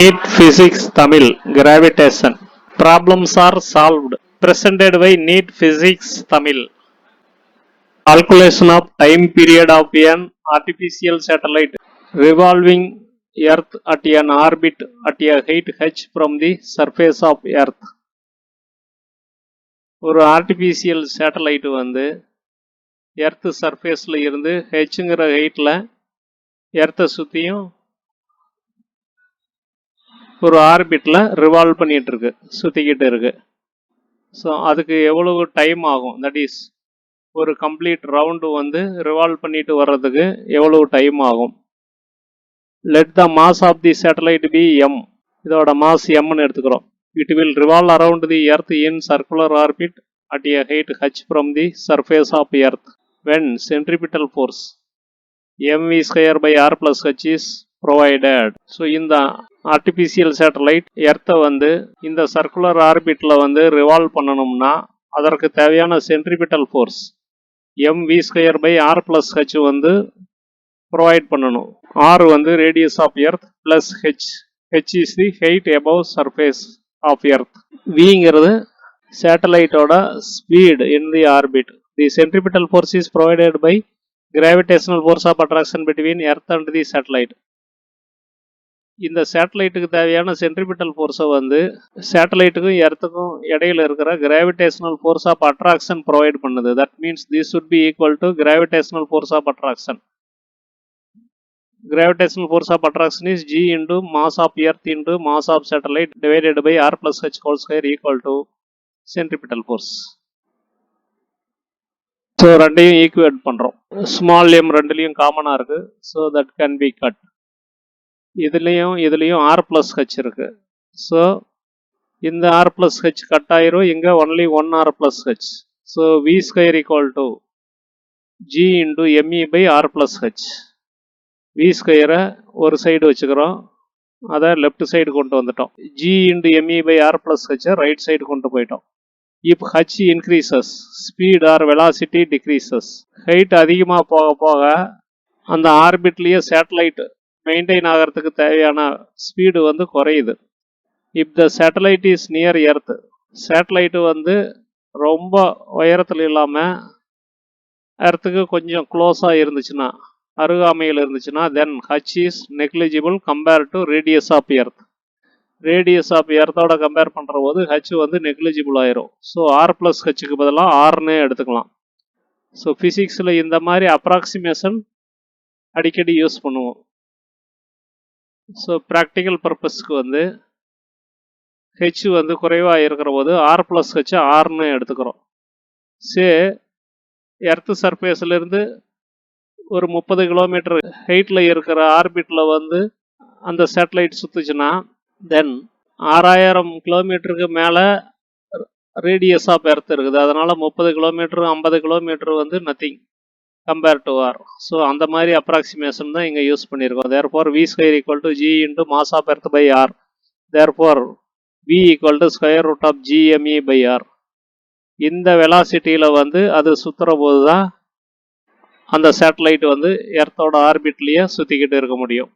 NEET Physics Tamil Gravitation Problems are solved. Presented by NEET Physics Tamil. Calculation of time period of an artificial satellite revolving Earth at an orbit at a height h from the surface of Earth. ஒரு artificial satellite வந்து earth சர்ஃபேஸில் இருந்து ஹெச்ங்கிற ஹைட்டில் எர்த்தை சுற்றியும் ஒரு ஆர்பிட்டில் revolve பண்ணிகிட்டு இருக்கு, சுற்றிக்கிட்டு இருக்கு. ஸோ அதுக்கு எவ்வளவு டைம் ஆகும், தட் இஸ் ஒரு கம்ப்ளீட் ரவுண்டு வந்து ரிவால்வ் பண்ணிட்டு வர்றதுக்கு எவ்வளவு டைம் ஆகும். Let the mass of the satellite be M. இதோட மாஸ் எம்னு எடுத்துக்கிறோம். It will revolve around the earth in circular orbit at a height h from the surface of earth when centripetal force mv square by r plus h is provided. So இந்த artificial satellite எர்த்தை வந்து இந்த circular ஆர்பிட்டில் வந்து revolve பண்ணணும்னா அதற்கு தேவையான centripetal force mv square by r plus h வந்து ப்ரொவைட் பண்ணணும். ஆர் வந்து radius of earth plus h is the height above surface of earth. விங்கிறது சேட்டலைட்டோட speed in the orbit. The centripetal force is provided by gravitational force of attraction between earth and the satellite. இந்த சேட்டலைட்டுக்கு தேவையான centripetal ஃபோர்ஸை வந்து சேட்டலைட்டுக்கும் எர்த்துக்கும் இடையில இருக்கிற gravitational force of attraction provide பண்ணுது. That means this should be equal to gravitational force of attraction. Gravitational force of attraction is g into mass of earth into mass of satellite divided by r plus h whole square equal to centripetal force. So ரெண்டையும் equate பண்ணுறோம். Small m ரெண்டுலேயும் காமனாக இருக்குது. So that can be cut. இதுலேயும் r plus h இருக்குது. So இந்த r plus h cut ஆயிரும். இங்கே only one r plus h. So v square equal to g into M E by r plus h. V ஸ்கொயரை ஒரு side வச்சுக்கிறோம், அதை left side கொண்டு வந்துட்டோம். G into M E by r plus ஹெச்சை right side கொண்டு போயிட்டோம். இப் H increases speed or velocity decreases. Height அதிகமாக போக போக அந்த ஆர்பிட்லேயே சேட்டலைட் மெயின்டைன் ஆகிறதுக்கு தேவையான ஸ்பீடு வந்து குறையுது. இப் த satellite is near earth. Satellite வந்து ரொம்ப உயரத்தில் இல்லாமல் எர்த்துக்கு கொஞ்சம் க்ளோஸாக இருந்துச்சுன்னா, அருகாமையில் இருந்துச்சுன்னா, then h is negligible compare to radius of earth. Radius of எர்த்தோட கம்பேர் பண்ணுற போது ஹச் வந்து நெக்லிஜிபிள் ஆயிரும். ஸோ ஆர் ப்ளஸ் ஹெச்சுக்கு பதிலாக ஆர்னே எடுத்துக்கலாம். ஸோ ஃபிசிக்ஸில் இந்த மாதிரி அப்ராக்சிமேஷன் அடிக்கடி யூஸ் பண்ணுவோம். ஸோ ப்ராக்டிக்கல் பர்பஸ்க்கு வந்து ஹெச் வந்து குறைவாக இருக்கிற போது ஆர் ப்ளஸ் ஹெச்சை ஆர்னு எடுத்துக்கிறோம். எர்த்து சர்ஃபேஸ்லேருந்து ஒரு 30 கிலோமீட்டர் ஹைட்டில் இருக்கிற ஆர்பிட்டில் வந்து அந்த சேட்டலைட் சுற்றுச்சுன்னா, தென் 6000 கிலோமீட்டருக்கு மேலே ரேடியஸ் ஆஃப் எர்த் இருக்குது. அதனால் 30 கிலோமீட்டர் 50 கிலோமீட்டர் வந்து nothing compare to R. So அந்த மாதிரி அப்ராக்சிமேஷன் தான் இங்கே யூஸ் பண்ணியிருக்கோம். Therefore v square equal to g into mass of earth by R. Therefore v equal to square root of GME by R. இந்த வெலாசிட்டியில் வந்து அது சுற்றுற போது தான் அந்த சேட்டலைட் வந்து எர்த்தோட ஆர்பிட்லேயே சுற்றிக்கிட்டு இருக்க முடியும்.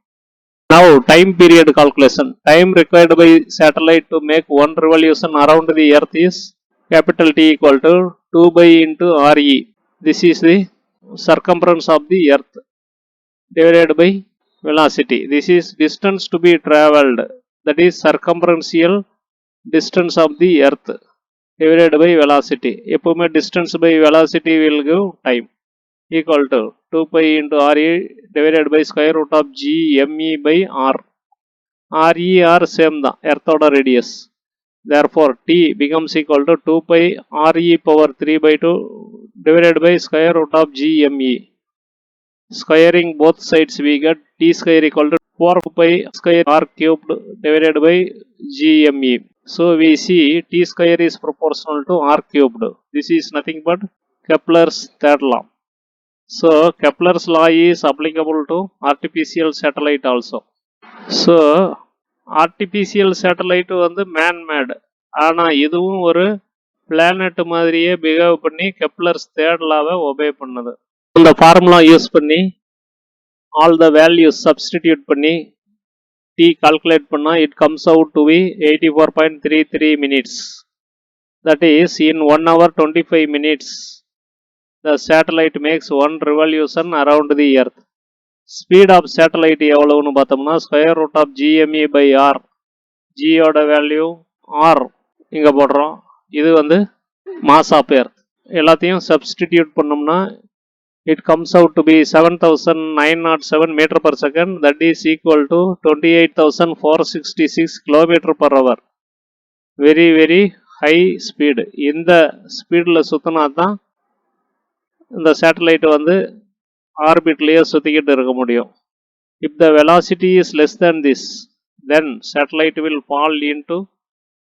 Now time period calculation. Time required by satellite to make one revolution around the earth is capital T equal to 2 by into RE. This is the circumference of the earth divided by velocity. This is distance to be traveled, that is circumferential distance of the earth divided by velocity. எப்பவுமே distance by velocity will give time equal to 2 pi into RE divided by square root of G ME by R. RE R same தான், எர்த்தோட radius. Therefore T becomes equal to 2 pi RE power 3 by 2 divided by square root of G ME. Squaring both sides we get T square equal to 4 pi square R cubed divided by G ME. So we see T square is proportional to R cubed. This is nothing but Kepler's third law. So Kepler's law is applicable to artificial satellite also. So artificial satellite வந்து man-made, ஆனால் இதுவும் ஒரு planet மாதிரியே behave பண்ணி Kepler's third லாவை obey பண்ணுது. இந்த formula use பண்ணி all the values substitute பண்ணி T calculate பண்ணா it comes out to be 84.33 minutes. That is, in 1 hour 25 minutes, the satellite makes one revolution around the earth. Speed of satellite எவ்வளவுன்னு பார்த்தோம்னா square root of gme by r. g ஓட value r இங்க போடுறோம். இது வந்து mass of earth. எல்லாத்தையும் substitute பண்ணோம்னா it comes out to be 7907 meter per second, that is equal to 28,466 kilometer per hour. Very very high speed. இந்த ஸ்பீடில் சுத்தினா தான் இந்த சேட்டலைட் வந்து ஆர்பிட்லேயே சுற்றிக்கிட்டு இருக்க முடியும். If the velocity is less than this, then satellite will fall into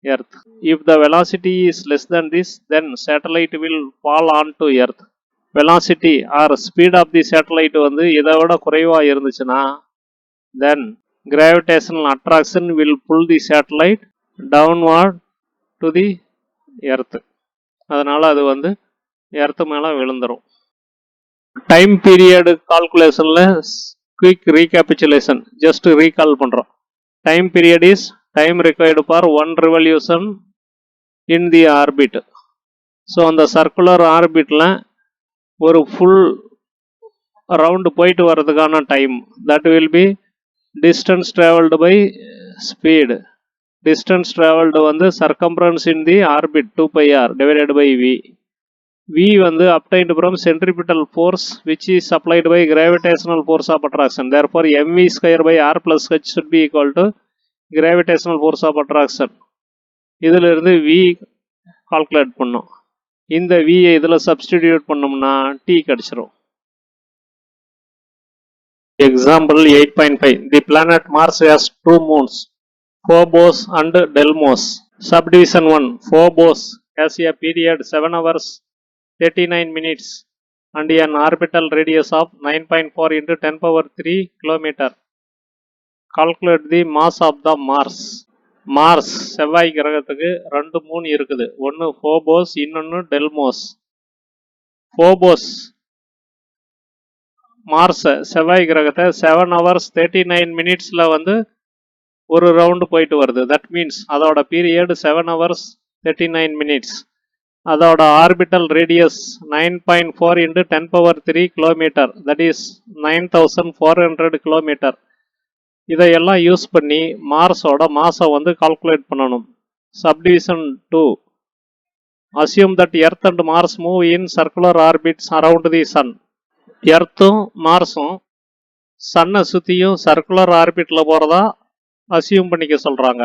earth. If the velocity is less than this, then satellite will fall onto earth. Velocity or speed of the satellite வந்து இதை விட குறைவாக இருந்துச்சுன்னா then gravitational attraction will pull the satellite downward to the earth. அதனால் அது வந்து earth மேலே விழுந்துடும். டைம் பீரியடு கால்குலேஷனில் குயிக் ரீகேபிச்சுலேஷன் ஜஸ்ட் ரீகால் பண்ணுறோம். Time period is time required for one revolution in the orbit. So அந்த சர்க்குலர் ஆர்பிட்டில் ஒரு ஃபுல் ரவுண்டு போயிட்டு வர்றதுக்கான time that will be distance travelled by speed. Distance travelled வந்து circumference in the orbit 2πr divided by v. v வந்து obtained from centripetal force which is applied by gravitational force of attraction. Therefore mv square by r plus h should be equal to gravitational force of attraction. இதிலிருந்து v calculate பண்ணோம். இந்த v இதில் substitute பண்ணோம்னா t கிடைச்சிரும். Example 8.5. The planet Mars has two moons, Phobos and Deimos. Subdivision 1. Phobos has a period 7 hours 39 minutes and an orbital radius of 9.4 into 10 power 3 kilometer. Calculate the mass of the Mars. Mars செவ்வாய் கிரகத்துக்கு 2 Moon இருக்குது. ஒன்று Phobos, இன்னொன்று டெல்மோஸ். Phobos மார்ஸை செவ்வாய் கிரகத்தை 7 hours 39 minutesல வந்து ஒரு round போயிட்டு வருது. தட் மீன்ஸ் அதோட பீரியட் 7 hours 39 minutes. அதோட orbital radius 9.4 into 10 power 3 kilometre, that is 9400 kilometre. இதையெல்லாம் யூஸ் பண்ணி மார்ஸோட மாஸை வந்து கால்குலேட் பண்ணணும். Subdivision 2. Assume that earth and Mars move in circular orbits around the sun. எர்த்தும் மார்ஸும் சன்னை சுற்றியும் சர்க்குலர் ஆர்பிட்டில் போகிறதா அசியூம் பண்ணிக்க சொல்கிறாங்க.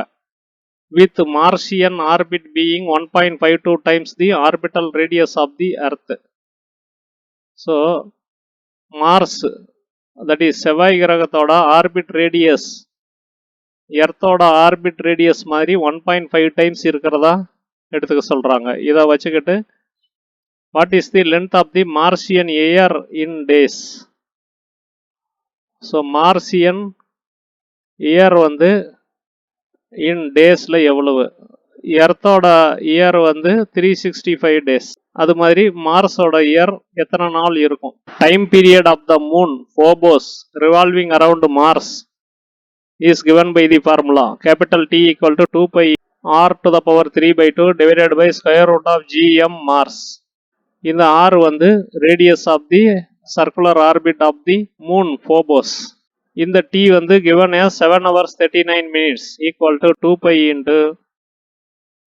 with Martian orbit being 1.52 times the orbital radius of the earth. So Mars, that is செவ்வாய் கிரகத்தோட ஆர்பிட் ரேடியஸ் எர்த்தோட ஆர்பிட் ரேடியஸ் மாதிரி 1.5 டைம்ஸ் இருக்கிறதா எடுத்துக்க சொல்கிறாங்க. இதை வச்சுக்கிட்டு what is the length of the Martian year in days. So Martian year வந்து இன் டேஸில் எவ்வளவு, எர்த்தோட இயர் வந்து 365 days. அது மாதிரி மார்ஸோட இயர் எத்தனை நாள் இருக்கும். Time period of the moon Phobos revolving around Mars is given by the formula capital T equal to 2π r to the power 3/2 divided by square root of gm Mars. இந்த r வந்து radius of the circular orbit of the moon Phobos. இந்த t வந்து given as 7 hours 39 minutes equal to 2π into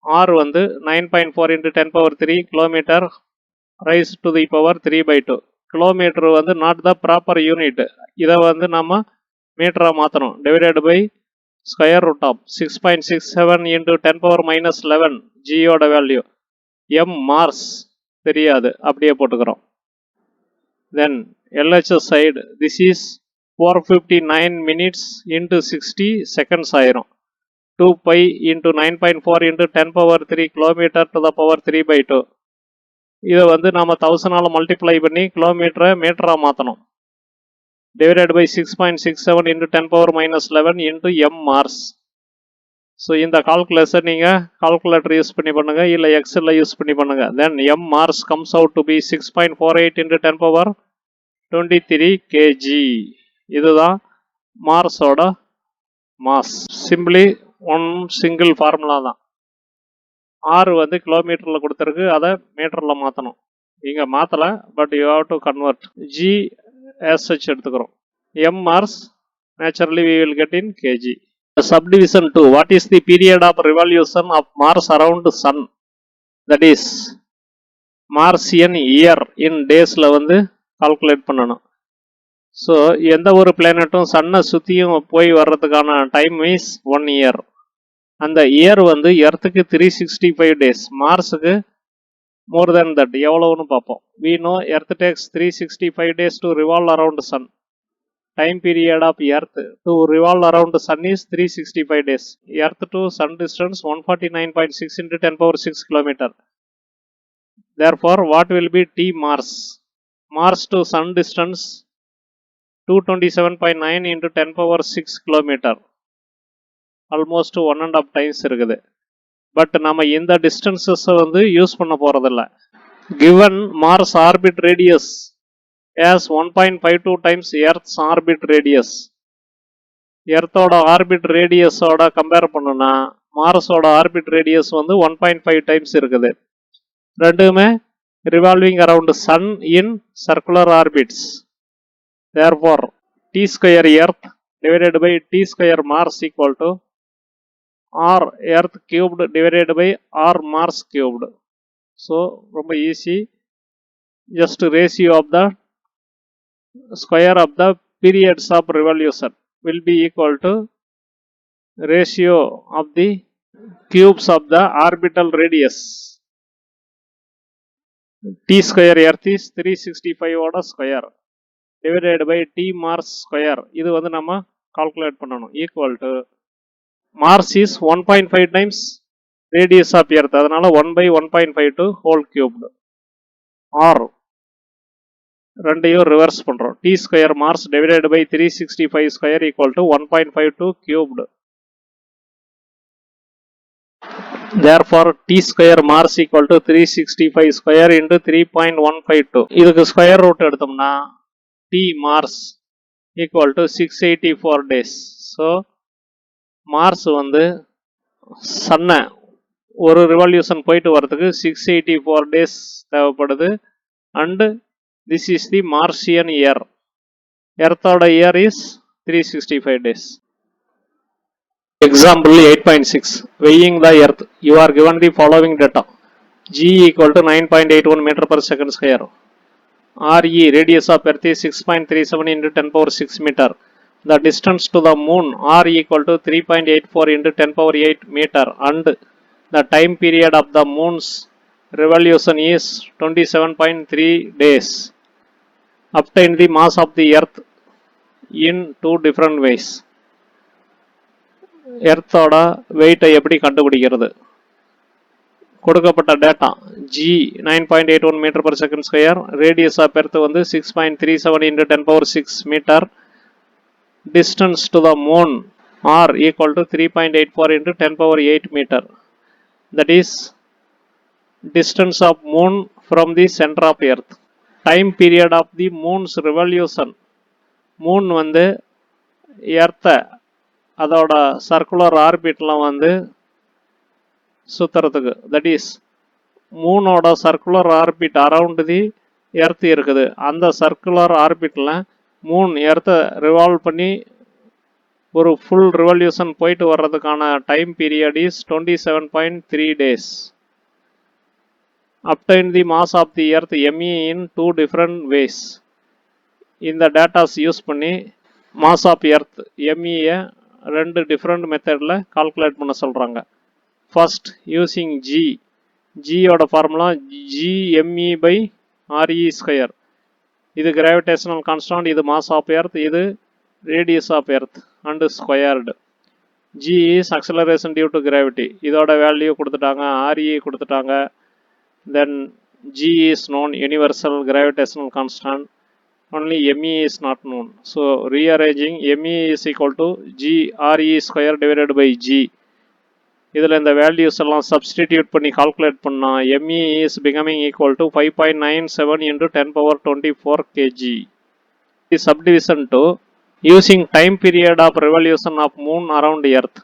r வந்து 9.4 into 10 power 3 kilometre raise to the power 3/2. Kilometre வந்து not the proper unit, இதை வந்து நம்ம மீட்டராக மாற்றணும். Divided by square root of 6.67 into 10 power minus 11 ஜியோட வேல்யூ. எம் மார்ஸ் தெரியாது, அப்படியே போட்டுக்கிறோம். Then LHS side this is 459 minutes into 60 seconds ஆயிரும். 2π into 9.4 into 10 power 3 kilometre to the power 3/2. இதை வந்து நம்ம 1000ஆல் மல்டிப்ளை பண்ணி கிலோமீட்டரை மீட்டராக மாற்றணும். Divided by 6.67 into 10 power minus 11 into m Mars. So இந்த கால்குலேஷன் நீங்கள் கால்குலேட்டர் யூஸ் பண்ணி பண்ணுங்கள், இல்லை எக்ஸலில் யூஸ் பண்ணி பண்ணுங்கள். Then m Mars comes out to be 6.48 into 10 power 23 kg. இதுதான் மார்ஸோட மாஸ். சிம்பிளி ஒன் சிங்கிள் ஃபார்முலா தான். ஆர் வந்து கிலோமீட்டரில் கொடுத்துருக்கு, அதை மீட்டரில் மாற்றணும். இங்கே மாற்றலை, but you have to convert. G எஸ்ஹெச் எடுத்துக்கிறோம். M Mars naturally we will get in kg. Subdivision 2. What is the period of revolution of Mars around Sun? That is Martian year in daysல வந்து கால்குலேட் பண்ணணும். So எந்த ஒரு பிளானட்டும் சன்னை சுற்றியும் போய் வர்றதுக்கான time is 1 year. அந்த இயர் வந்து எர்த்துக்கு 365 days, மார்ஸுக்கு more than that. எவ்வளவுன்னு பார்ப்போம். We know Earth takes 365 days to revolve around Sun. Time period of Earth to revolve around the Sun is 365 days. Earth to Sun distance 149.6 into 10 power 6 kilometer. Therefore, what will be T Mars? Mars to Sun distance 227.9 into 10 power 6 kilometer. Almost 1.5 times இருக்குது. But நம்ம இந்த distances வந்து use பண்ண போறதில்ல. Given Mars orbit radius as 1.52 times Earth's orbit radius. எர்த்தோட orbit ரேடியஸோட compare பண்ணுனா மார்ஸோட ஆர்பிட் ரேடியஸ் வந்து 1.5 டைம்ஸ் இருக்குது. ரெண்டுமே revolving around sun in circular orbits. Therefore T square earth divided by T square Mars equal to R earth cubed divided by R Mars cubed. So ரொம்ப easy. Just ratio of the square of the periods of revolution will be equal to ratio of the cubes of the orbital radius. T square earth is 365 oda square divided by T Mars square. இது வந்து நம்ம calculate பண்ணணும். Equal to Mars is 1.5 times radius of earth. அதனால 1 by 1.52 whole cubed. Or ரெண்டையும் reverse பண்ணுறோம். T square Mars divided by 365 square equal to 1.52 cubed. Therefore T square Mars equal to 365 square into 3.152. இதுக்கு square root எடுத்தோம்னா T Mars equal to 684 days. So Mars வந்து சன்னை ஒரு revolution போயிட்டு வரதுக்கு 684 days தேவைப்படுது. And this is the Martian year. Earth's year is 365 days. Example 8.6. Weighing the Earth. You are given the following data. G equal to 9.81 meter per second square. RE radius of Earth is 6.37 into 10 power 6 meter. The distance to the moon R equal to 3.84 into 10 power 8 meter. And the time period of the moon's revolution is 27.3 days. Obtain the mass of the earth in two different ways. எர்த்தோட வெயிட்டை எப்படி கண்டுபிடிக்கிறது? கொடுக்கப்பட்ட data G 9.81 metre per second square, radius of earth வந்து 6.37 into 10 power 6 metre, distance to the moon R equal to 3.84 into 10 power 8 meter. That is distance of moon from the center of earth. Time period of the moon's revolution. Moon வந்து எர்த்தை அதோட circular ஆர்பிட்ல வந்து சுத்துறதுக்கு, that is மூனோட circular orbit around the earth இருக்குது. அந்த circular ஆர்பிட்ல மூன் எர்த்தை ரிவால்வ் பண்ணி ஒரு ஃபுல் ரிவல்யூஷன் போயிட்டு வர்றதுக்கான time period is 27.3 days. Obtain the mass of the earth ME in two different ways. இந்த டேட்டாஸ் யூஸ் பண்ணி மாஸ் ஆஃப் எர்த் எம்இயை ரெண்டு டிஃப்ரெண்ட் மெத்தடில் கால்குலேட் பண்ண சொல்கிறாங்க. ஃபர்ஸ்ட் யூஸிங் ஜியோட formula GME by RE square. இது கிராவிடேஷனல் கான்ஸ்டன்ட், இது மாஸ் ஆஃப் எர்த், இது radius of earth and squared. G is acceleration due to gravity. இதோட வேல்யூ கொடுத்துட்டாங்க, RE கொடுத்துட்டாங்க. Then G is known, universal gravitational constant. Only ME is not known. So rearranging ME is equal to GRE square divided by G. இதில் இந்த values எல்லாம் substitute பண்ணி calculate பண்ணால் ME is becoming equal to 5.97 into 10 power 24 kg. Subdivision to using time period of revolution of moon around earth.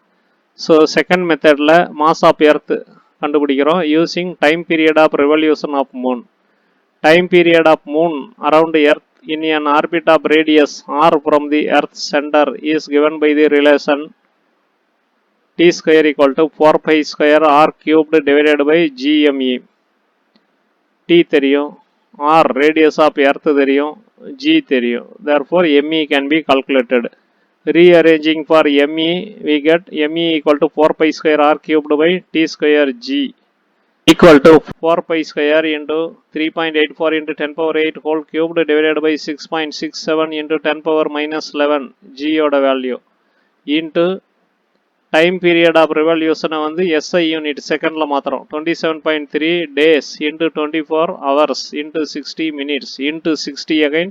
So second methodல mass of earth கண்டுபிடிக்கிறோம் using time period of revolution of moon. Time period of moon around earth in an orbit of radius r from the earth's center is given by the relation t square equal to 4 pi square r cubed divided by gme. T தெரியும், r radius of earth தெரியும், g தெரியும். Therefore me can be calculated. Rearranging for me, we get me equal to 4 pi square r cubed by t square g equal to 4 pi square into 3.84 into 10 power 8 whole cubed divided by 6.67 into 10 power minus 11 g oda value into time period of revolution வந்து SI unit second ல மாத்திரம் 27.3 days into 24 hours into 60 minutes into 60 again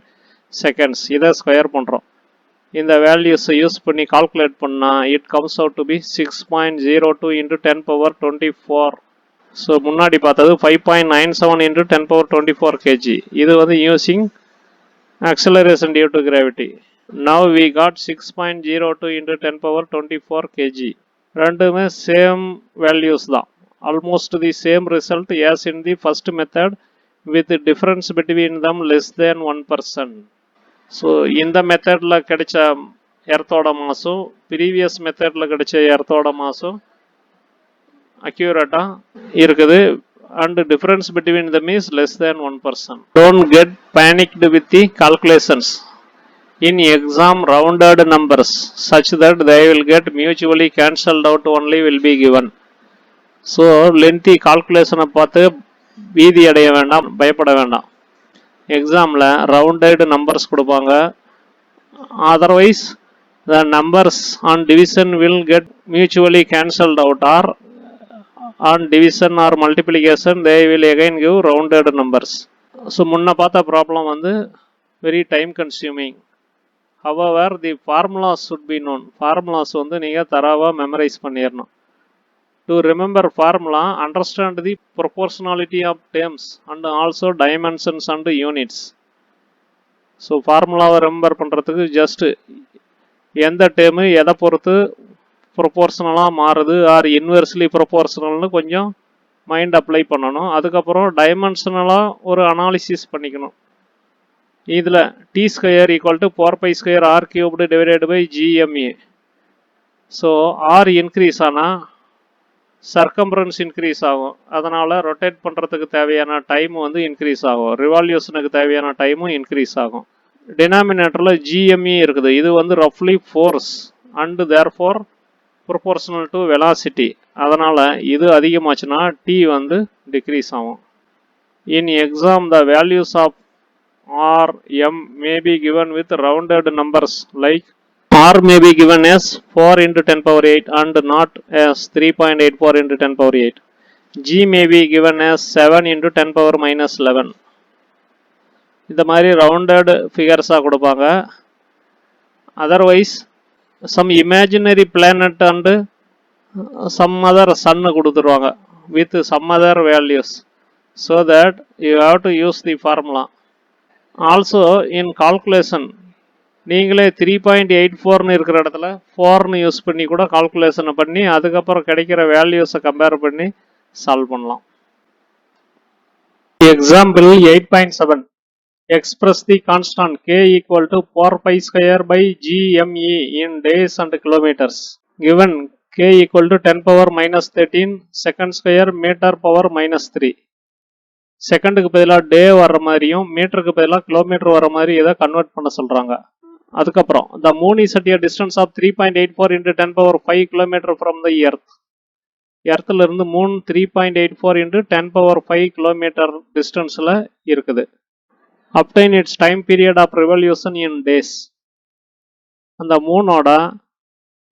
seconds. இதை square பண்ணுறோம். இந்த values use பண்ணி calculate பண்ணால் it comes out to be 6.02 into 10 power 24. So முன்னாடி பார்த்தது 5.97 into 10 power 24 kg. இது வந்து using acceleration due to gravity. Now we got 6.02 into 10 power 24 kg. ரெண்டுமே சேம் வேல்யூஸ் தான். Almost the same result as in the first method with difference between them less than 1%. So இந்த மெத்தடில் கிடைச்ச எர்த்தோட மாசும் previous மெத்தடில் கிடைச்ச எர்த்தோட மாசும் அக்யூரேட்டாக இருக்குது. and difference between them is less than 1%. Don't get panicked with the calculations. In exam, rounded numbers such that they will get mutually cancelled out only will be given. So lengthy calculation பார்த்து பீதி அடைய வேண்டாம், பயப்பட வேண்டாம். எக்ஸாமில் rounded numbers கொடுப்பாங்க. Otherwise the numbers on division will get mutually cancelled out, or on division or multiplication they will again give rounded numbers. So முன்ன பார்த்த ப்ராப்ளம் வந்து very time consuming. however the formulas should be known. Formulas வந்து நீங்கள் தரவாக memorise பண்ணிடணும். To remember formula, understand the proportionality of terms and also dimensions and units. So ஃபார்முலாவை remember பண்ணுறதுக்கு just எந்த டேர்மு எதை பொறுத்து ப்ரொபோர்ஷனலாக மாறுது ஆர் இன்வெர்ஸ்லி ப்ரொபோர்ஷனல்னு கொஞ்சம் மைண்ட் அப்ளை பண்ணணும். அதுக்கப்புறம் டைமென்ஷனலாக ஒரு அனாலிசிஸ் பண்ணிக்கணும். இதில் T square equal to 4 pi square R cubed divided by GMA. So R increase ஆனால் சர்க்கம்ஃபரன்ஸ் இன்க்ரீஸ் ஆகும். அதனால் ரொட்டேட் பண்ணுறதுக்கு தேவையான டைம் வந்து இன்க்ரீஸ் ஆகும். ரிவால்யூஷனுக்கு தேவையான டைமும் இன்க்ரீஸ் ஆகும். டினாமினேட்டரில் ஜிஎம்இ இருக்குது. இது வந்து ரஃப்லி force and therefore proportional to velocity. அதனால் இது அதிகமாச்சுன்னா டி வந்து டிக்ரீஸ் ஆகும். In exam the values of R M may be given with rounded numbers like R may be given as 4 into 10 power 8 and not as 3.84 into 10 power 8. G may be given as 7 into 10 power minus 11. இந்த மாதிரி rounded ஃபிகர்ஸாக கொடுப்பாங்க. Otherwise some imaginary planet and some other சன்னு கொடுத்துருவாங்க with some other values. So that you have to use the formula. Also in calculation நீங்களே 3.84ன்னு இருக்கிற இடத்துல 4ன்னு யூஸ் பண்ணி கூட கால்குலேஷனை பண்ணி அதுக்கப்புறம் கிடைக்கிற வேல்யூஸை கம்பேர் பண்ணி சால்வ் பண்ணலாம். Example 8.7 express the constant k equal to 4 pi square by gme in days and kilometers. given k equal to 10 power minus 13 second square meter power minus 3. செகண்டுக்கு பதிலாக டே வர்ற மாதிரியும் மீட்டருக்கு பதிலாக கிலோமீட்டர் வர மாதிரி இதை கன்வெர்ட் பண்ண சொல்கிறாங்க. அதுக்கப்புறம் the moon is at a distance of 3.84 into 10 power 5 kilometer from the earth. எர்த்தில் இருந்து மூன் 3.84 into 10 power 5 கிலோமீட்டர் டிஸ்டன்ஸில் இருக்குது. obtain its time period of revolution in days. அந்த மூனோட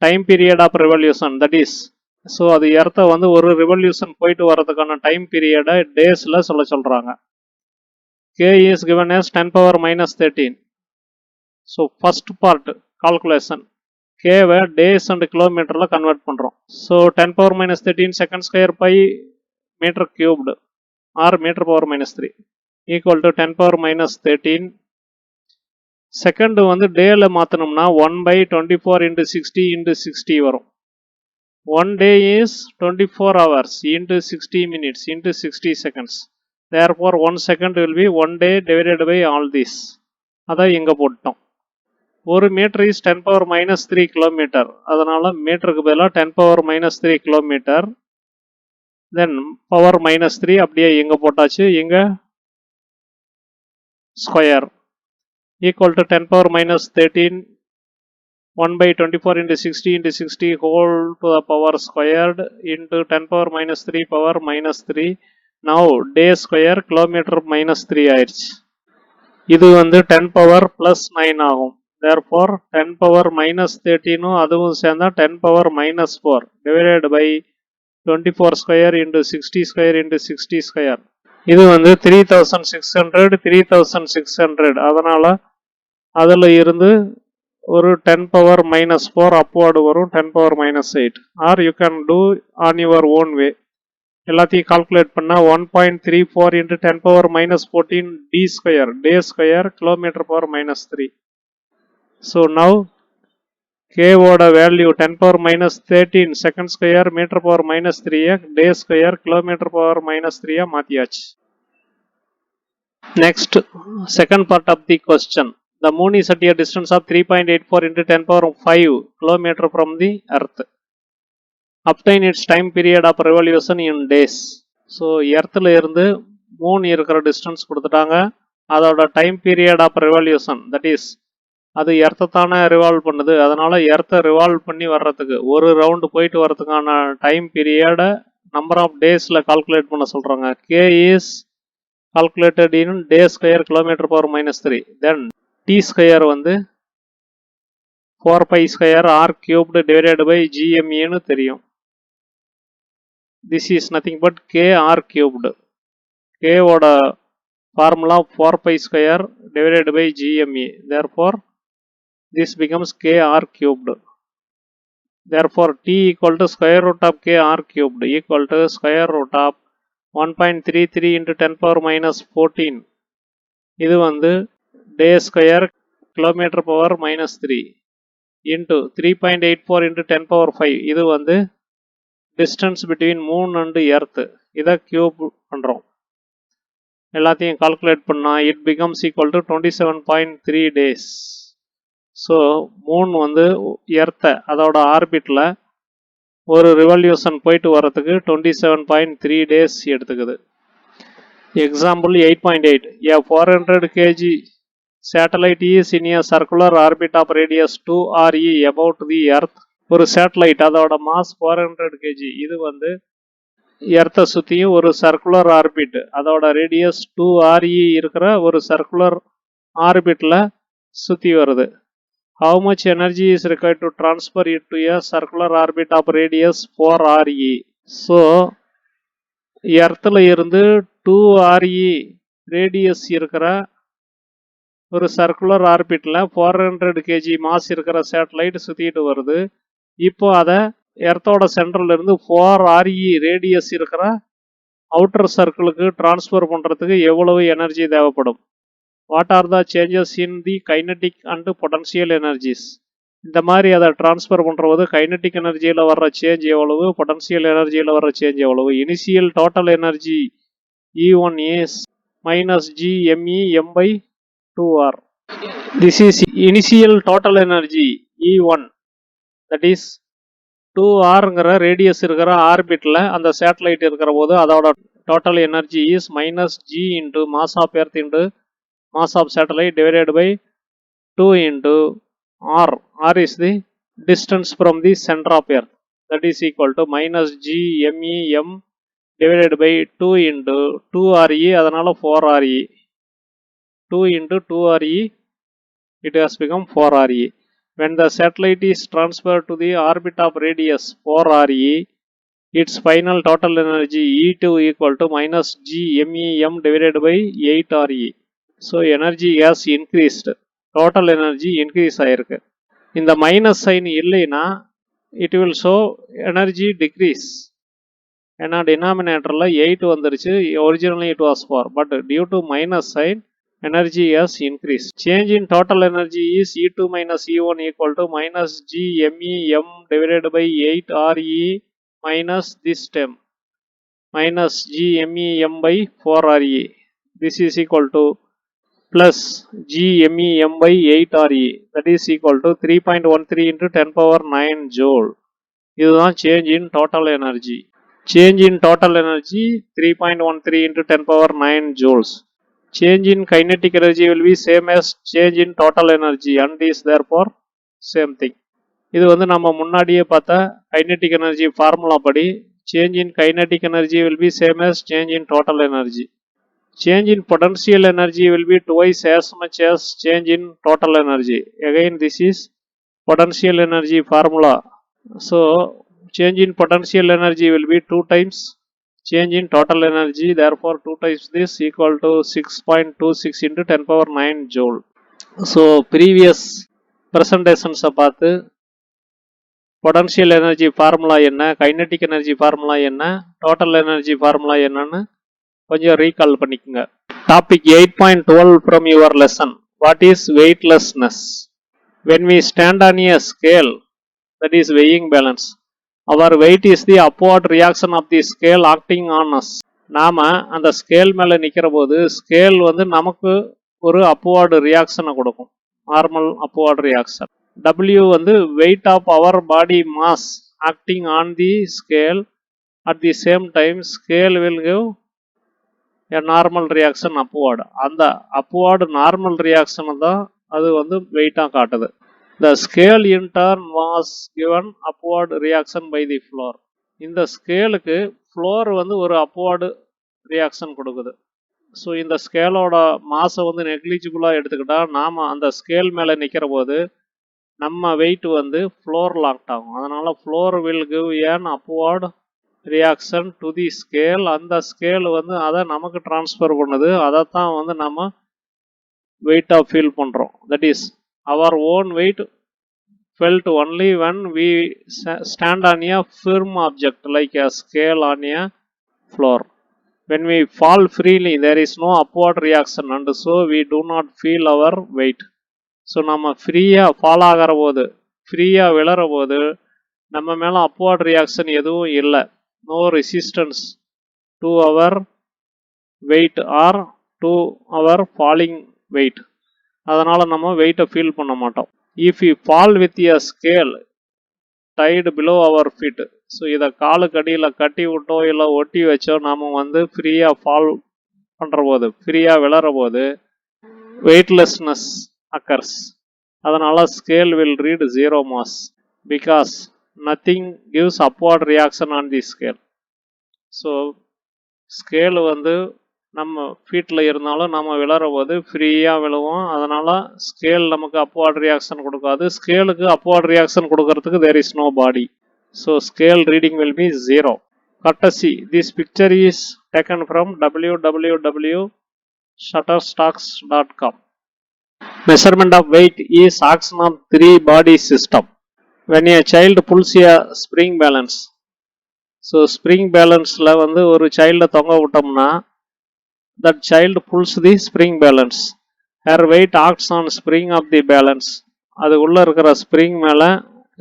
time period of revolution that is, so அது எர்த்தை வந்து ஒரு revolution போயிட்டு வர்றதுக்கான டைம் பீரியடை டேஸில் சொல்கிறாங்க. k is given as 10 power minus 13. So first part calculation கேவை டேஸ் அண்ட் கிலோமீட்டரில் கன்வெர்ட் பண்ணுறோம். So 10 power minus 13 second square by metre cubed R metre power minus 3 equal to 10 power minus 13 second வந்து டேல மாற்றணும்னா 1/24 into 60 into 60 வரும். 1 day is 24 hours into 60 minutes into 60 seconds. Therefore 1 second will be 1 day divided by all this. அதான் இங்கே போட்டோம். ஒரு metre is 10 power minus 3 kilometre. அதனால மீட்டருக்கு பதிலாக 10 power minus 3 kilometre. Then power minus 3 அப்படியே இங்கே போட்டாச்சு. இங்கே square equal to 10 power minus 13 1/24 into 60 into 60 whole to the power squared into 10 power minus 3 power minus 3. Now day square kilometer minus 3 ஆயிடுச்சு. இது வந்து 10 power plus 9 ஆகும். Therefore 10 power minus 13 அதுவும் சேர்ந்தா 10 power minus 4 divided by 24 square into 60 square into 60 square. இது வந்து 3600 அதனால அதில் இருந்து ஒரு 10 power minus 4 upward வரும் 10 power minus 8. Or you can do on your own way. எல்லாத்தையும் கால்குலேட் பண்ணால் 1.34 into 10 power minus 14 d square day square kilometer power minus 3. So now k ஓட value 10 power minus 13 second square meter power minus 3 day square kilometer power minus 3 மாத்தியாச்சு. Next, second part of the question. The moon is at a distance of 3.84 into 10 power 5 kilometer from the earth. Obtain its time period of revolution in days. So எர்த்தில் இருந்து moon இருக்கிற distance கொடுத்துட்டாங்க. அதோட time period of revolution, that is அது எர்த்தை தானே revolve பண்ணுது. அதனால எர்த்தை ரிவால்வ் பண்ணி வர்றதுக்கு ஒரு ரவுண்டு போயிட்டு வர்றதுக்கான டைம் பீரியடை நம்பர் ஆஃப் டேஸில் கால்குலேட் பண்ண சொல்கிறாங்க. K is calculated in day square kilometer power minus 3. Then t square வந்து 4 pi square r cubed divided by gme னு தெரியும். This is nothing but k r cubed. K ஓட formula 4 pi square divided by gme. Therefore this becomes k r cubed. Therefore t equal to square root of k r cubed equal to square root of 1.33 into 10 power minus 14. இது வந்து day square kilometer power minus 3 into 3.84 into 10 power 5. இது வந்து distance between moon and earth. இதை cube பண்ணுறோம். எல்லாத்தையும் calculate பண்ணால் it becomes equal to 27.3 days. So Moon வந்து எர்த்தை அதோட ஆர்பிட்டில் ஒரு ரிவல்யூஷன் போயிட்டு வரதுக்கு 27.3 days எடுத்துக்குது. Example 8.8. A 400 kg satellite is in a circular orbit of radius 2 RE about the earth. ஒரு சேட்டலைட் அதோட மாஸ் 400 kg. இது வந்து எர்த்தை சுற்றியும் ஒரு சர்க்குலர் ஆர்பிட் அதோட ரேடியஸ் 2 RE இருக்கிற ஒரு சர்க்குலர் ஆர்பிட்டில் சுற்றி வருது. How much energy is required to transfer it to a circular orbit of radius 4 RE? So, எர்த்தில் இருந்து 2 RE ரேடியஸ் இருக்கிற ஒரு சர்க்குலர் ஆர்பிட்டில் 400 kg மாஸ் இருக்கிற சேட்டலைட் சுற்றிட்டு வருது. இப்போ அதை எர்த்தோட சென்டரில் இருந்து 4 RE ரேடியஸ் இருக்கிற அவுட்டர் சர்க்கிளுக்கு டிரான்ஸ்ஃபர் பண்ணுறதுக்கு எவ்வளவு எனர்ஜி தேவைப்படும்? What are the changes in the kinetic and potential energies? இந்த மாதிரி அதை டிரான்ஸ்ஃபர் பண்ணுறது கைனட்டிக் எனர்ஜியில் வர்ற சேஞ்ச் எவ்வளவு, பொட்டன்ஷியல் எனர்ஜியில் வர்ற சேஞ்ச் எவ்வளவு? Initial total energy E1 is minus GME m/2r. This is initial total energy E1, that is 2rங்கிற radius இருக்கிற ஆர்பிட்டில் அந்த சேட்டலைட் இருக்கிற போது அதோட total energy is minus G into mass of earth into mass of satellite divided by 2 into r. R is the distance from the center of earth, that is equal to minus G MEM divided by 2 into 2RE, அதனால 4RE. 2 into 2RE, it has become 4RE. When the satellite is transferred to the orbit of radius 4RE, its final total energy E2 equal to minus G MEM divided by 8RE. So energy has increased. Total energy increase ஆயிருக்கு. இந்த minus sign இல்லைன்னா it will show energy decrease. ஏன்னா டினாமினேட்டரில் 8 வந்துருச்சு, originally it was 4, but due to minus sign energy has increased. Change in total energy is E2 minus E1 equal to minus G MEM divided by 8 RE minus this term minus G MEM by 4 RE. This is equal to plus G MEM by 8 RE, that is equal to 3.13 into 10 power 9 joule. இதுதான் change in total energy. Change in total energy 3.13 into 10 power 9 joules. Change in kinetic energy will be same as change in total energy and is therefore same thing. இது வந்து நம்ம முன்னாடியே பார்த்த kinetic energy formula படி change in kinetic energy will be same as change in total energy. Change in potential energy will be twice as much as change in total energy. Again this is potential energy formula. So change in potential energy will be 2 times change in total energy, therefore 2 times this equal to 6.26 into 10 power 9 joule. So previous presentations பார்த்து potential energy formula என்ன, kinetic energy formula என்ன, total energy formula என்னன்னு கொஞ்சம் recall பண்ணிக்கங்க. Topic 8.12 from your lesson. What is weightlessness? When we stand on a scale, that is weighing balance, our weight is the upward reaction of the scale acting on us. நாம அந்த scale மேல நிக்கிற போது scale வந்து நமக்கு ஒரு upward reaction கொடுக்கும், normal upward reaction. W வந்து weight of our body mass acting on the scale, at the same time scale will give a normal reaction upward. அந்த upward normal reaction தான் அது வந்து weight காட்டுது. The scale in turn was given upward reaction by the floor. இந்த ஸ்கேலுக்கு floor வந்து ஒரு upward reaction கொடுக்குது. So இந்த ஸ்கேலோட மாஸை வந்து நெக்லிஜிபிளாக எடுத்துக்கிட்டா நாம் அந்த ஸ்கேல் மேலே நிற்கிற போது நம்ம வெயிட் வந்து ஃப்ளோரில் ஆக்ட் ஆகும். அதனால் ஃப்ளோர் வில் கிவ் ஏன் upward reaction to the scale. அந்த ஸ்கேல் வந்து அதை நமக்கு டிரான்ஸ்ஃபர் பண்ணுது. அதைத்தான் வந்து நம்ம வெயிட்டாக ஃபீல் பண்ணுறோம். That is our own weight felt only when we stand on a firm object like a scale on a floor. When we fall freely, there is no upward reaction and so we do not feel our weight. So நம்ம ஃப்ரீயாக fall ஆகிற போது, ஃப்ரீயாக விழற போது நம்ம மேலே upward reaction எதுவும் இல்லை. No resistance to our weight or to our falling weight. அதனால் நம்ம வெயிட்டை ஃபீல் பண்ண மாட்டோம். If you fall with a scale tied below our feet, so இதை காலுக்கு அடியில் கட்டி விட்டோ இல்லை ஒட்டி வச்சோ நம்ம வந்து ஃப்ரீயாக ஃபால் பண்ணுற போது, ஃப்ரீயாக விழற போது வெயிட்லெஸ்னஸ் அக்கர்ஸ். அதனால் scale will read 0 mass because nothing gives upward reaction on the scale. So scale வந்து நம்ம ஃபீட்டில் இருந்தாலும் நம்ம விழற போது ஃப்ரீயாக விழுவோம். அதனால் ஸ்கேல் நமக்கு upward reaction கொடுக்காது. ஸ்கேலுக்கு upward reaction கொடுக்கறதுக்கு there is no body. So scale reading will be 0. Courtesy, this picture is taken from www.shutterstocks.com. Measurement of weight is action of 3 body system. When a child pulls a spring balance, so spring பேலன்ஸில் வந்து ஒரு சைல்டை தொங்க விட்டோம்னா that child pulls the spring balance. Her weight acts on spring of the balance. அது உள்ளே இருக்கிற spring மேலே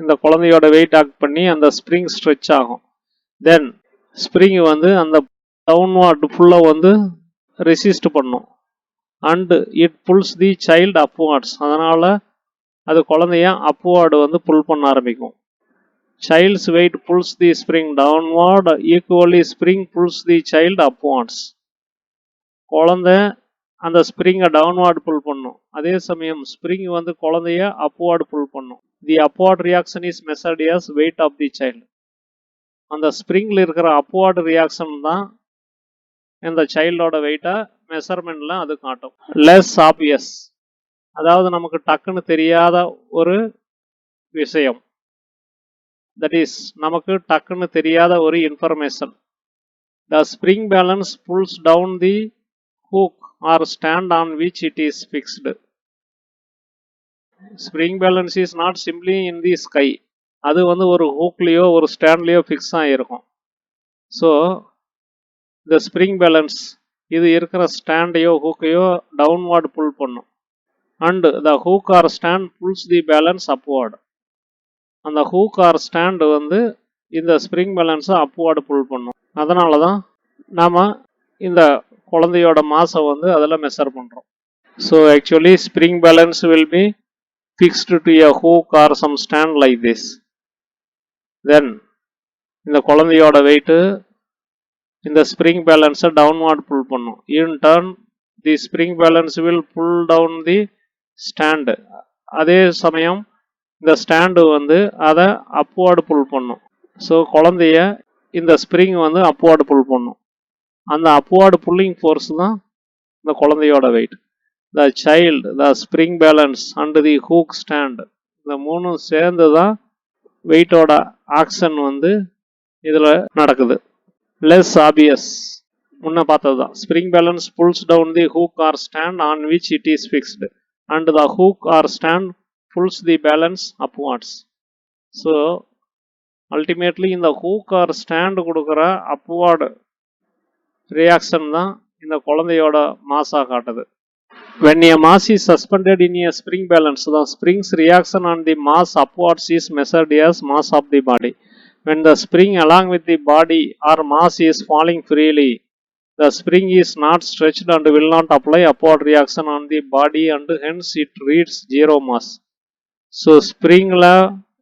இந்த குழந்தையோட வெயிட் ஆக்ட் பண்ணி அந்த ஸ்ப்ரிங் ஸ்ட்ரெச் ஆகும். தென் ஸ்ப்ரிங் வந்து அந்த டவுன்வார்ட் ஃபுல்லாக வந்து ரெசிஸ்ட் பண்ணும். And it pulls the child upwards. அதனால் அது குழந்தைய அப்வார்டு வந்து புல் பண்ண ஆரம்பிக்கும். Child's weight pulls the spring downward, equally spring pulls the child upwards. குழந்தை அந்த ஸ்ப்ரிங்கை டவுன்வார்டு புல் பண்ணும், அதே சமயம் ஸ்ப்ரிங் வந்து குழந்தைய அப்வார்டு புல் பண்ணும். The upward reaction is measured as weight of the child. அந்த ஸ்ப்ரிங்கில் இருக்கிற அப்வார்டு ரியாக்ஷன் தான் இந்த சைல்டோட வெயிட்டை மெஷர்மெண்ட்ல அது காட்டும். லெஸ் ஆப்வியஸ், அதாவது நமக்கு டக்குன்னு தெரியாத ஒரு விஷயம், that is நமக்கு டக்குன்னு தெரியாத ஒரு information. The spring balance pulls down the hook or stand on which it is fixed. Spring balance is not simply in the sky. அது வந்து ஒரு ஹூக்லேயோ ஒரு ஸ்டாண்ட்லேயோ ஃபிக்ஸ் ஆகிருக்கும். ஸோ the spring balance இது இருக்கிற ஸ்டாண்டையோ ஹூக்கையோ டவுன்வார்டு புல் பண்ணும். And the hook or stand pulls the balance upward. அந்த hook or stand வந்து இந்த ஸ்ப்ரிங் பேலன்ஸை அப்வார்டு புல் பண்ணும். அதனால தான் நாம் இந்த குழந்தையோட மாஸை வந்து அதில் மெஷர் பண்ணுறோம். So actually spring balance will be fixed to a hook or some stand like this. Then இந்த குழந்தையோட வெயிட்டு இந்த ஸ்ப்ரிங் பேலன்ஸை டவுன்வார்ட் புல் பண்ணும். In turn the spring balance will pull down the stand. அதே சமயம் இந்த stand வந்து அதை அப்வார்டு புல் பண்ணும். ஸோ குழந்தைய இந்த ஸ்ப்ரிங் வந்து அப்வார்டு புல் பண்ணும். அந்த அப்வார்டு புல்லிங் ஃபோர்ஸ் தான் இந்த குழந்தையோட weight. The child, the spring balance and the hook stand, இந்த மூணும் சேர்ந்து தான் வெயிட்டோட ஆக்ஷன் வந்து இதில் நடக்குது. லெஸ் ஆபியஸ் முன்ன பார்த்தது தான். Spring balance pulls down the hook or stand on which it is fixed and the hook or stand pulls the balance upwards. So ultimately இந்த ஹூக் ஆர் ஸ்டாண்டு கொடுக்குற அப்வார்டு ரியாக்ஷன் தான் இந்த குழந்தையோட மாஸாக காட்டுது. When a mass is suspended in a spring balance, the spring's reaction on the mass upwards is measured as mass of the body. When the spring along with the body or mass is falling freely, the spring is not stretched and will not apply upward reaction on the body and hence it reads zero mass. So springல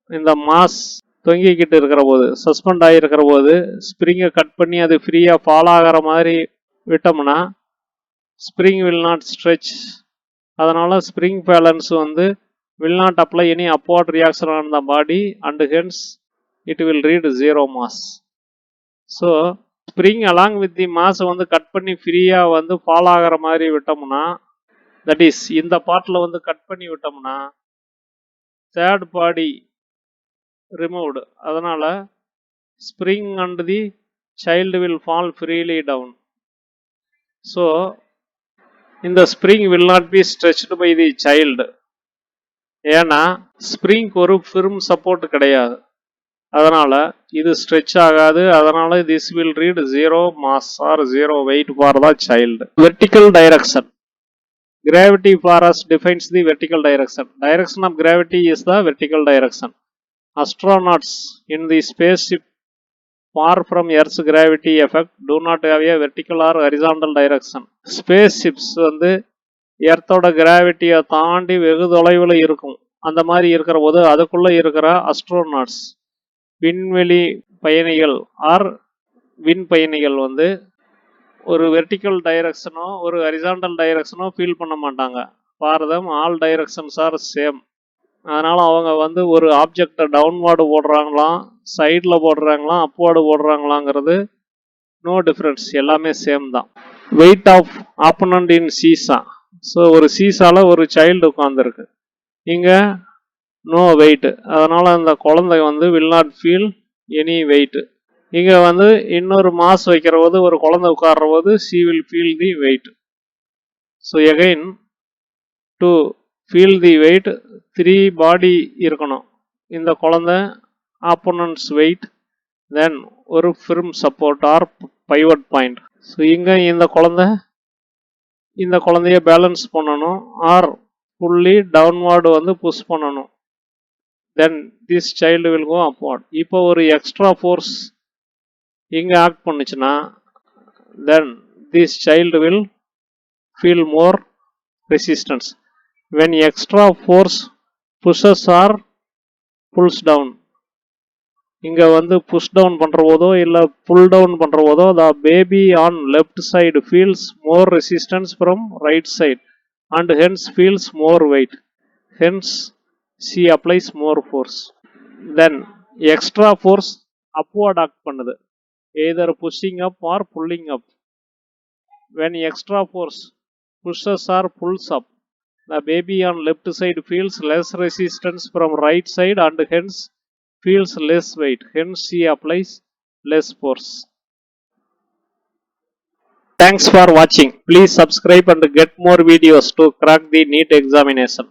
இந்த mass தொங்கிக்கிட்டு இருக்கிற போது, suspend ஆகிருக்கிற போது ஸ்ப்ரிங்கை cut பண்ணி அது ஃப்ரீயாக fall ஆகிற மாதிரி விட்டோம்னா ஸ்ப்ரிங் வில் நாட் ஸ்ட்ரெச். அதனால் ஸ்ப்ரிங் பேலன்ஸ் வந்து will not apply any upward reaction on the body and hence it will read zero mass. So spring along with the மாஸை வந்து கட் பண்ணி ஃப்ரீயாக வந்து ஃபால் ஆகிற மாதிரி விட்டோம்னா, தட் இஸ் இந்த பார்ட்டில் வந்து கட் பண்ணி விட்டோம்னா தேர்ட் பாடி ரிமூவ்டு. அதனால் spring and the child will fall freely down. So இந்த spring will not be stretched by the child. ஏன்னா ஸ்ப்ரிங்க்கு ஒரு ஃபிர்ம் சப்போர்ட் கிடையாது, அதனால் இது ஸ்ட்ரெச் ஆகாது. அதனால் this will read zero mass or zero weight for the child. Vertical direction. Gravity for us defines the vertical direction. Direction of gravity is the vertical direction. Astronauts in the spaceship far from Earth's gravity effect do not have a vertical or horizontal direction. Spaceships வந்து எர்த்தோட கிராவிட்டியை தாண்டி வெகு தொலைவில் இருக்கும். அந்த மாதிரி இருக்கிற போது அதுக்குள்ளே இருக்கிற அஸ்ட்ரோனாட்ஸ் விண்வெளி பயணிகள் ஆர் விண் பயணிகள் வந்து ஒரு வெர்டிக்கல் டைரக்ஷனோ ஒரு ஹரிசாண்டல் டைரக்ஷனோ ஃபீல் பண்ண மாட்டாங்க. For them all directions are same. அதனால் அவங்க வந்து ஒரு ஆப்ஜெக்டை டவுன்வார்டு போடுறாங்களாம், சைடில் போடுறாங்களாம், அப்வார்டு போடுறாங்களாங்கிறது நோ டிஃப்ரென்ஸ், எல்லாமே சேம் தான். Weight of opponent in seesaw. So ஒரு சீசாவில் ஒரு சைல்டு உட்காந்துருக்கு, இங்கே நோ வெயிட். அதனால் அந்த குழந்தை வந்து will not feel any weight. இங்கே வந்து இன்னொரு மாஸ் வைக்கிற போது ஒரு குழந்தை உட்கார்ற போது she will feel the weight. So again to feel the weight 3 body இருக்கணும். இந்த குழந்தை ஆப்போனன்ட்ஸ் வெயிட், தென் ஒரு firm support or pivot point. So இங்கே இந்த குழந்தைய பேலன்ஸ் பண்ணணும் ஆர் ஃபுல்லி டவுன்வார்டு வந்து புஷ் பண்ணணும். Then this child will go upward. இப்போ ஒரு எக்ஸ்ட்ரா ஃபோர்ஸ் இங்கே ஆக்ட் பண்ணுச்சுன்னா then this child will feel more resistance. When extra force pushes or pulls down, இங்கே வந்து புஷ் டவுன் பண்ணுற போதோ இல்லை புல் டவுன் பண்ணுற போதோ the baby on left side feels more resistance from right side and hence feels more weight. Hence she applies more force. Then extra force upward act பண்ணுது, either pushing up or pulling up. When extra force pushes or pulls up, the baby on left side feels less resistance from right side and hence feels less weight. Hence he applies less force. Thanks for watching. Please subscribe and get more videos to crack the NEET examination.